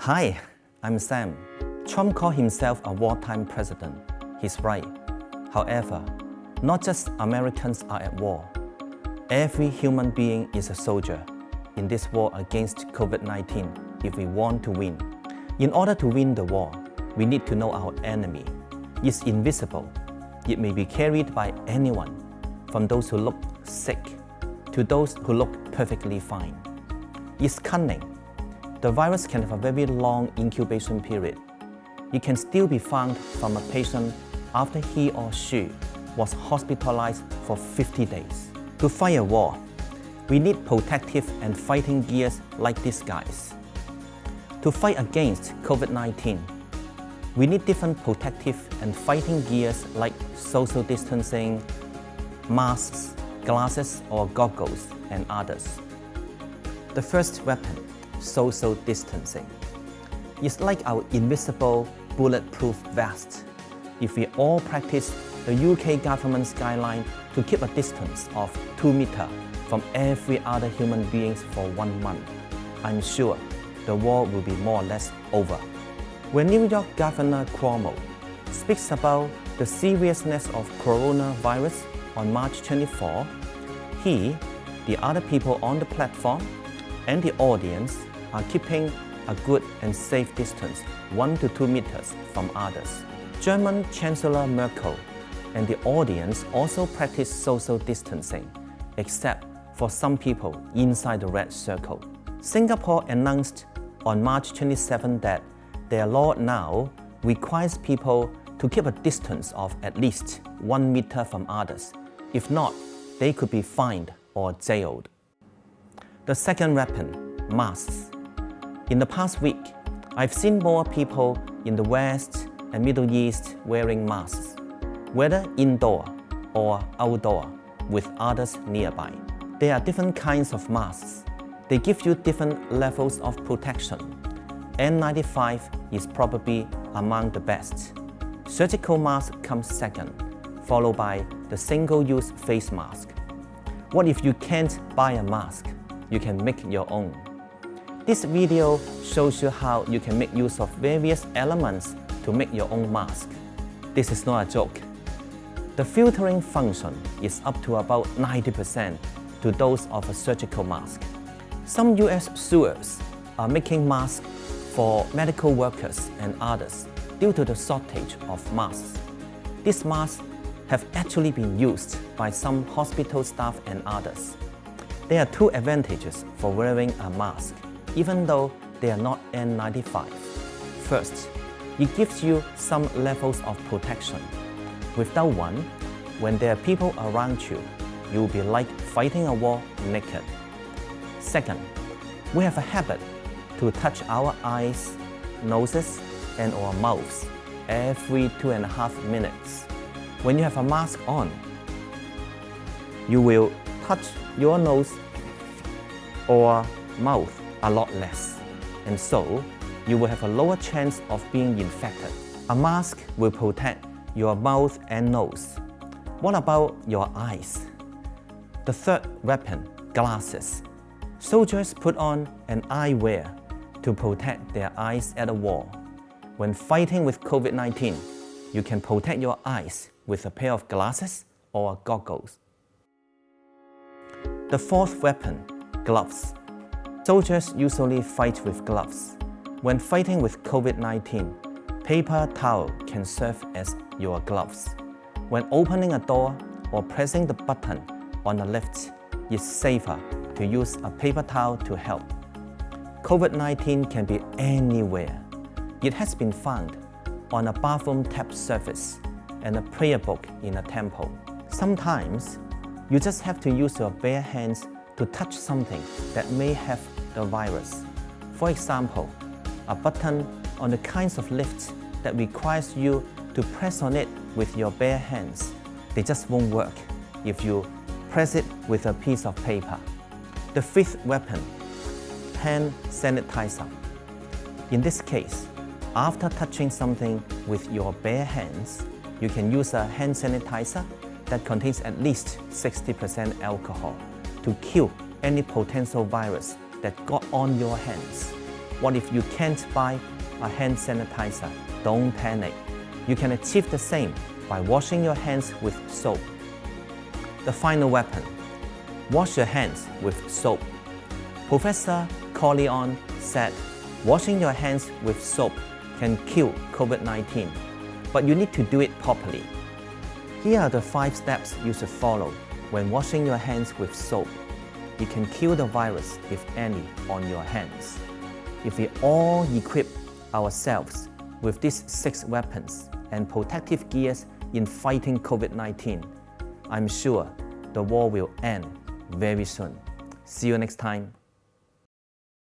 Hi, I'm Sam. Trump called himself a wartime president. He's right. However, not just Americans are at war. Every human being is a soldier in this war against COVID-19 if we want to win. In order to win the war, we need to know our enemy. It's invisible. It may be carried by anyone, from those who look sick to those who look perfectly fine. It's cunning. The virus can have a very long incubation period. It can still be found from a patient after he or she was hospitalized for 50 days. To fight a war, we need protective and fighting gears like these guys. To fight against COVID-19, we need different protective and fighting gears like social distancing, masks, glasses or goggles, and others. The first weapon, social distancing, is like our invisible bulletproof vest. If we all practice the UK government's guideline to keep a distance of 2 meters from every other human being for 1 month, I'm sure the war will be more or less over. When New York Governor Cuomo speaks about the seriousness of coronavirus on March 24, he, the other people on the platform, and the audience are keeping a good and safe distance 1 to 2 meters from others. German Chancellor Merkel and the audience also practice social distancing, except for some people inside the red circle. Singapore announced on March 27 that their law now requires people to keep a distance of at least 1 meter from others. If not, they could be fined or jailed. The second weapon, masks. In the past week, I've seen more people in the West and Middle East wearing masks, whether indoor or outdoor, with others nearby. There are different kinds of masks. They give you different levels of protection. N95 is probably among the best. Surgical mask comes second, followed by the single-use face mask. What if you can't buy a mask? You can make your own. This video shows you how you can make use of various elements to make your own mask. This is not a joke. The filtering function is up to about 90% to those of a surgical mask. Some US sewers are making masks for medical workers and others due to the shortage of masks. These masks have actually been used by some hospital staff and others. There are two advantages for wearing a mask, even though they are not N95. First, it gives you some levels of protection. Without one, when there are people around you, you'll be like fighting a war naked. Second, we have a habit to touch our eyes, noses, and our mouths every 2.5 minutes. When you have a mask on, you will touch your nose or mouth a lot less, and so you will have a lower chance of being infected. A mask will protect your mouth and nose. What about your eyes? The third weapon, glasses. Soldiers put on an eyewear to protect their eyes at a war. When fighting with COVID-19, you can protect your eyes with a pair of glasses or goggles. The fourth weapon, gloves. Soldiers usually fight with gloves. When fighting with COVID-19, paper towel can serve as your gloves. When opening a door or pressing the button on a lift, it's safer to use a paper towel to help. COVID-19 can be anywhere. It has been found on a bathroom tap surface and a prayer book in a temple. Sometimes, you just have to use your bare hands to touch something that may have the virus. For example, a button on the kinds of lifts that requires you to press on it with your bare hands. They just won't work if you press it with a piece of paper. The fifth weapon, hand sanitizer. In this case, after touching something with your bare hands, you can use a hand sanitizer that contains at least 60% alcohol to kill any potential virus that got on your hands. What if you can't buy a hand sanitizer? Don't panic. You can achieve the same by washing your hands with soap. The final weapon. Wash your hands with soap. Professor Corleone said, washing your hands with soap can kill COVID-19, but you need to do it properly. Here are the 5 steps you should follow when washing your hands with soap. You can kill the virus, if any, on your hands. If we all equip ourselves with these 6 weapons and protective gears in fighting COVID-19, I'm sure the war will end very soon. See you next time.